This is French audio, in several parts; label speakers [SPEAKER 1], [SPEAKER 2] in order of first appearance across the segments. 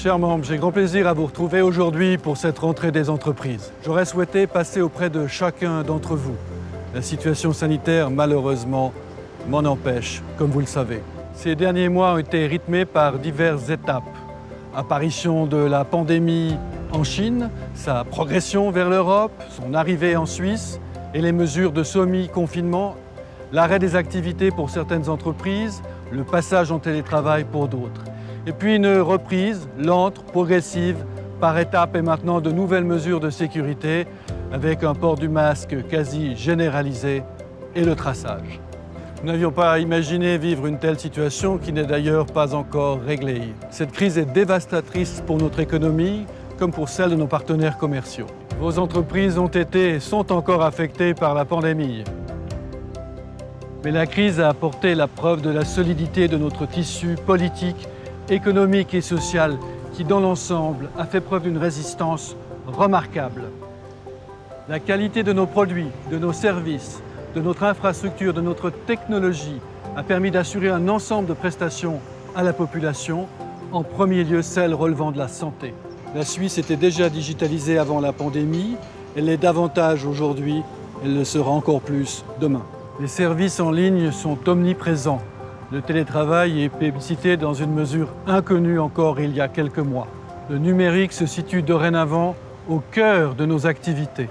[SPEAKER 1] Chers membres, j'ai grand plaisir à vous retrouver aujourd'hui pour cette rentrée des entreprises. J'aurais souhaité passer auprès de chacun d'entre vous. La situation sanitaire, malheureusement, m'en empêche, comme vous le savez. Ces derniers mois ont été rythmés par diverses étapes. Apparition de la pandémie en Chine, sa progression vers l'Europe, son arrivée en Suisse et les mesures de semi-confinement, l'arrêt des activités pour certaines entreprises, le passage en télétravail pour d'autres. Et puis une reprise lente, progressive, par étapes et maintenant de nouvelles mesures de sécurité avec un port du masque quasi généralisé et le traçage. Nous n'avions pas imaginé vivre une telle situation qui n'est d'ailleurs pas encore réglée. Cette crise est dévastatrice pour notre économie comme pour celle de nos partenaires commerciaux. Vos entreprises ont été et sont encore affectées par la pandémie. Mais la crise a apporté la preuve de la solidité de notre tissu politique, économique et social qui, dans l'ensemble, a fait preuve d'une résistance remarquable. La qualité de nos produits, de nos services, de notre infrastructure, de notre technologie a permis d'assurer un ensemble de prestations à la population, en premier lieu celles relevant de la santé. La Suisse était déjà digitalisée avant la pandémie, elle l'est davantage aujourd'hui, elle le sera encore plus demain. Les services en ligne sont omniprésents. Le télétravail est plébiscité dans une mesure inconnue encore il y a quelques mois. Le numérique se situe dorénavant au cœur de nos activités.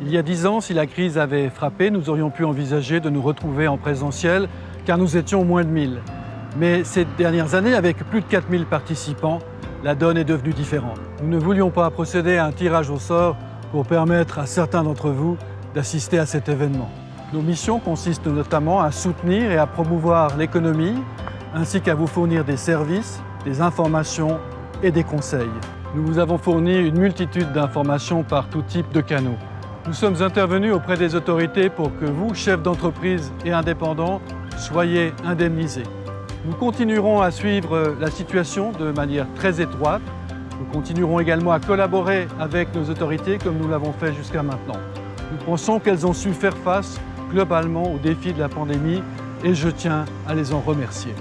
[SPEAKER 1] Il y a 10 ans, si la crise avait frappé, nous aurions pu envisager de nous retrouver en présentiel, car nous étions moins de 1000. Mais ces dernières années, avec plus de 4000 participants, la donne est devenue différente. Nous ne voulions pas procéder à un tirage au sort pour permettre à certains d'entre vous d'assister à cet événement. Nos missions consistent notamment à soutenir et à promouvoir l'économie, ainsi qu'à vous fournir des services, des informations et des conseils. Nous vous avons fourni une multitude d'informations par tout type de canaux. Nous sommes intervenus auprès des autorités pour que vous, chefs d'entreprise et indépendants, soyez indemnisés. Nous continuerons à suivre la situation de manière très étroite. Nous continuerons également à collaborer avec nos autorités comme nous l'avons fait jusqu'à maintenant. Nous pensons qu'elles ont su faire face globalement aux défis de la pandémie et je tiens à les en remercier.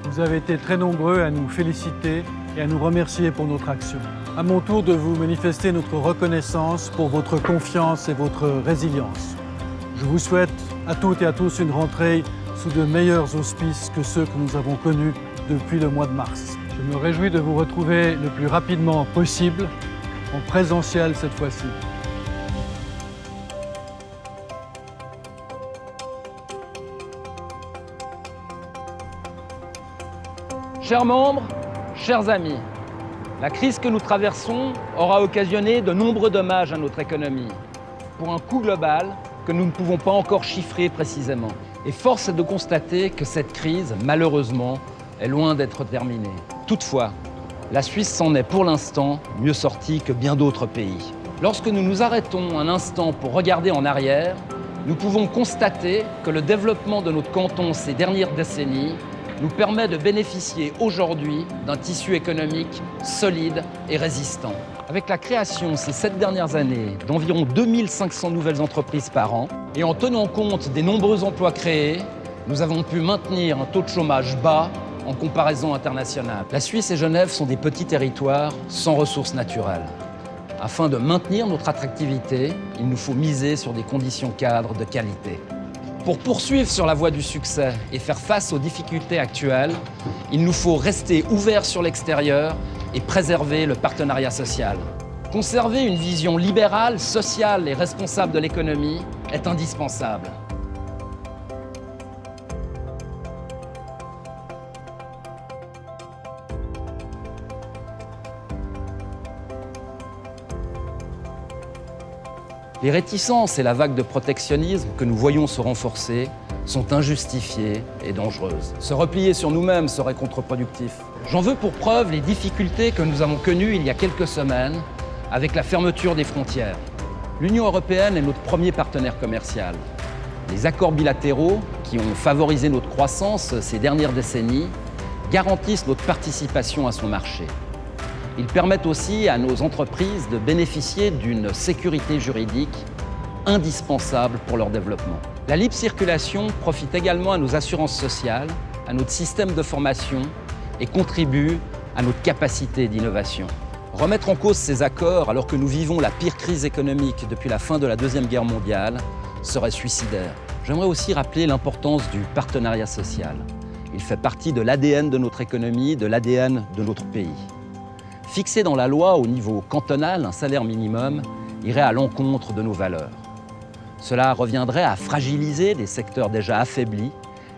[SPEAKER 1] Vous avez été très nombreux à nous féliciter et à nous remercier pour notre action. À mon tour de vous manifester notre reconnaissance pour votre confiance et votre résilience. Je vous souhaite à toutes et à tous une rentrée sous de meilleurs auspices que ceux que nous avons connus depuis le mois de mars. Je me réjouis de vous retrouver le plus rapidement possible, en présentiel cette fois-ci.
[SPEAKER 2] Chers membres, chers amis, la crise que nous traversons aura occasionné de nombreux dommages à notre économie, pour un coût global que nous ne pouvons pas encore chiffrer précisément. Et force est de constater que cette crise, malheureusement, est loin d'être terminée. Toutefois, la Suisse s'en est pour l'instant mieux sortie que bien d'autres pays. Lorsque nous nous arrêtons un instant pour regarder en arrière, nous pouvons constater que le développement de notre canton ces dernières décennies nous permet de bénéficier aujourd'hui d'un tissu économique solide et résistant. Avec la création ces 7 dernières années d'environ 2500 nouvelles entreprises par an et en tenant compte des nombreux emplois créés, nous avons pu maintenir un taux de chômage bas en comparaison internationale. La Suisse et Genève sont des petits territoires sans ressources naturelles. Afin de maintenir notre attractivité, il nous faut miser sur des conditions cadres de qualité. Pour poursuivre sur la voie du succès et faire face aux difficultés actuelles, il nous faut rester ouverts sur l'extérieur et préserver le partenariat social. Conserver une vision libérale, sociale et responsable de l'économie est indispensable. Les réticences et la vague de protectionnisme que nous voyons se renforcer sont injustifiées et dangereuses. Se replier sur nous-mêmes serait contre-productif. J'en veux pour preuve les difficultés que nous avons connues il y a quelques semaines avec la fermeture des frontières. L'Union européenne est notre premier partenaire commercial. Les accords bilatéraux, qui ont favorisé notre croissance ces dernières décennies, garantissent notre participation à son marché. Ils permettent aussi à nos entreprises de bénéficier d'une sécurité juridique indispensable pour leur développement. La libre circulation profite également à nos assurances sociales, à notre système de formation et contribue à notre capacité d'innovation. Remettre en cause ces accords alors que nous vivons la pire crise économique depuis la fin de la Deuxième Guerre mondiale serait suicidaire. J'aimerais aussi rappeler l'importance du partenariat social. Il fait partie de l'ADN de notre économie, de l'ADN de notre pays. Fixer dans la loi au niveau cantonal un salaire minimum irait à l'encontre de nos valeurs. Cela reviendrait à fragiliser des secteurs déjà affaiblis,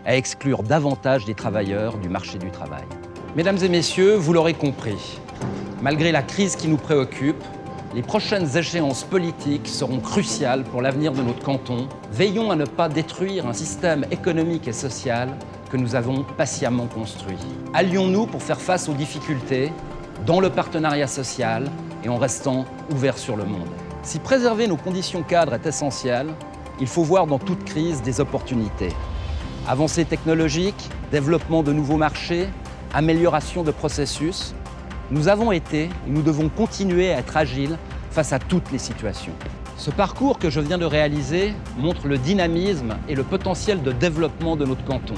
[SPEAKER 2] à exclure davantage des travailleurs du marché du travail. Mesdames et messieurs, vous l'aurez compris, malgré la crise qui nous préoccupe, les prochaines échéances politiques seront cruciales pour l'avenir de notre canton. Veillons à ne pas détruire un système économique et social que nous avons patiemment construit. Allions-nous pour faire face aux difficultés dans le partenariat social et en restant ouverts sur le monde. Si préserver nos conditions cadres est essentiel, il faut voir dans toute crise des opportunités. Avancées technologiques, développement de nouveaux marchés, amélioration de processus, nous avons été et nous devons continuer à être agiles face à toutes les situations. Ce parcours que je viens de réaliser montre le dynamisme et le potentiel de développement de notre canton.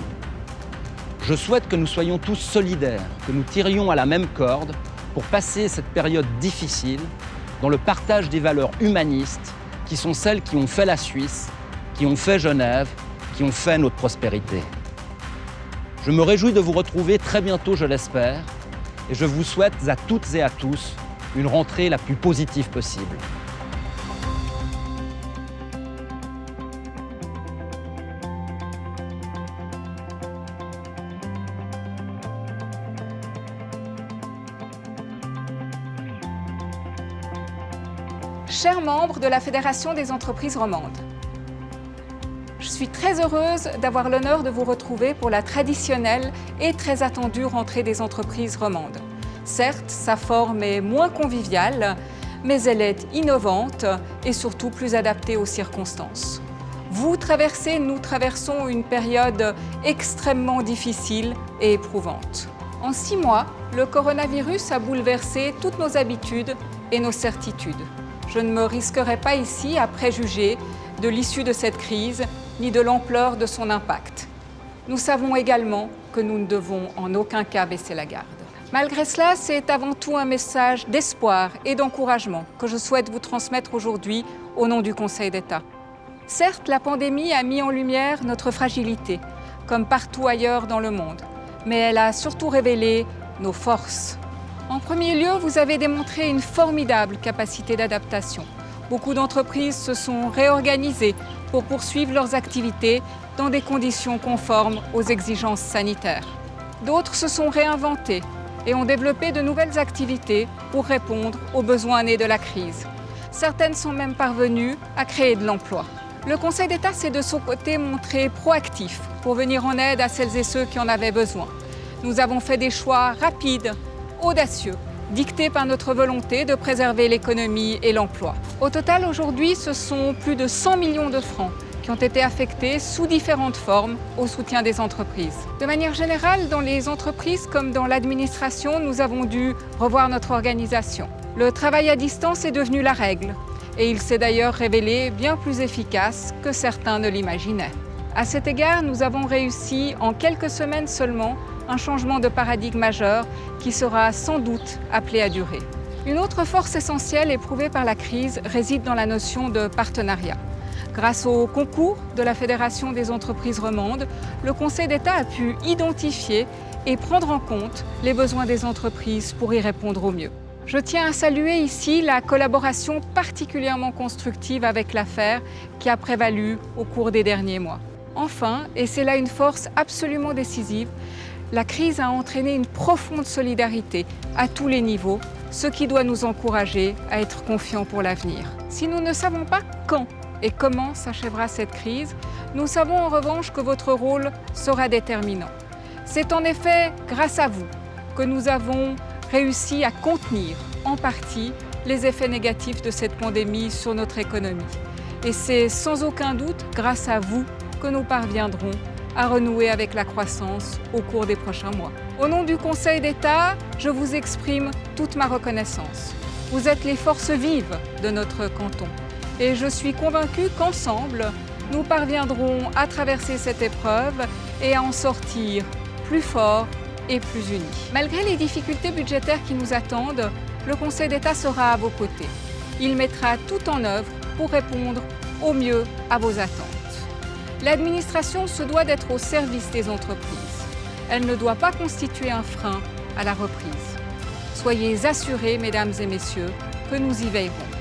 [SPEAKER 2] Je souhaite que nous soyons tous solidaires, que nous tirions à la même corde pour passer cette période difficile dans le partage des valeurs humanistes qui sont celles qui ont fait la Suisse, qui ont fait Genève, qui ont fait notre prospérité. Je me réjouis de vous retrouver très bientôt, je l'espère, et je vous souhaite à toutes et à tous une rentrée la plus positive possible.
[SPEAKER 3] Chers membres de la Fédération des entreprises romandes, je suis très heureuse d'avoir l'honneur de vous retrouver pour la traditionnelle et très attendue rentrée des entreprises romandes. Certes, sa forme est moins conviviale, mais elle est innovante et surtout plus adaptée aux circonstances. Vous traversez, nous traversons une période extrêmement difficile et éprouvante. En 6 mois, le coronavirus a bouleversé toutes nos habitudes et nos certitudes. Je ne me risquerai pas ici à préjuger de l'issue de cette crise ni de l'ampleur de son impact. Nous savons également que nous ne devons en aucun cas baisser la garde. Malgré cela, c'est avant tout un message d'espoir et d'encouragement que je souhaite vous transmettre aujourd'hui au nom du Conseil d'État. Certes, la pandémie a mis en lumière notre fragilité, comme partout ailleurs dans le monde, mais elle a surtout révélé nos forces. En premier lieu, vous avez démontré une formidable capacité d'adaptation. Beaucoup d'entreprises se sont réorganisées pour poursuivre leurs activités dans des conditions conformes aux exigences sanitaires. D'autres se sont réinventées et ont développé de nouvelles activités pour répondre aux besoins nés de la crise. Certaines sont même parvenues à créer de l'emploi. Le Conseil d'État s'est de son côté montré proactif pour venir en aide à celles et ceux qui en avaient besoin. Nous avons fait des choix rapides, audacieux, dictés par notre volonté de préserver l'économie et l'emploi. Au total, aujourd'hui, ce sont plus de 100 millions de francs qui ont été affectés sous différentes formes au soutien des entreprises. De manière générale, dans les entreprises comme dans l'administration, nous avons dû revoir notre organisation. Le travail à distance est devenu la règle et il s'est d'ailleurs révélé bien plus efficace que certains ne l'imaginaient. À cet égard, nous avons réussi en quelques semaines seulement un changement de paradigme majeur qui sera sans doute appelé à durer. Une autre force essentielle éprouvée par la crise réside dans la notion de partenariat. Grâce au concours de la Fédération des entreprises romandes, le Conseil d'État a pu identifier et prendre en compte les besoins des entreprises pour y répondre au mieux. Je tiens à saluer ici la collaboration particulièrement constructive avec l'AFER qui a prévalu au cours des derniers mois. Enfin, et c'est là une force absolument décisive, la crise a entraîné une profonde solidarité à tous les niveaux, ce qui doit nous encourager à être confiants pour l'avenir. Si nous ne savons pas quand et comment s'achèvera cette crise, nous savons en revanche que votre rôle sera déterminant. C'est en effet grâce à vous que nous avons réussi à contenir en partie les effets négatifs de cette pandémie sur notre économie. Et c'est sans aucun doute grâce à vous que nous parviendrons à renouer avec la croissance au cours des prochains mois. Au nom du Conseil d'État, je vous exprime toute ma reconnaissance. Vous êtes les forces vives de notre canton et je suis convaincue qu'ensemble, nous parviendrons à traverser cette épreuve et à en sortir plus forts, et plus unis. Malgré les difficultés budgétaires qui nous attendent, le Conseil d'État sera à vos côtés. Il mettra tout en œuvre pour répondre au mieux à vos attentes. L'administration se doit d'être au service des entreprises. Elle ne doit pas constituer un frein à la reprise. Soyez assurés, mesdames et messieurs, que nous y veillerons.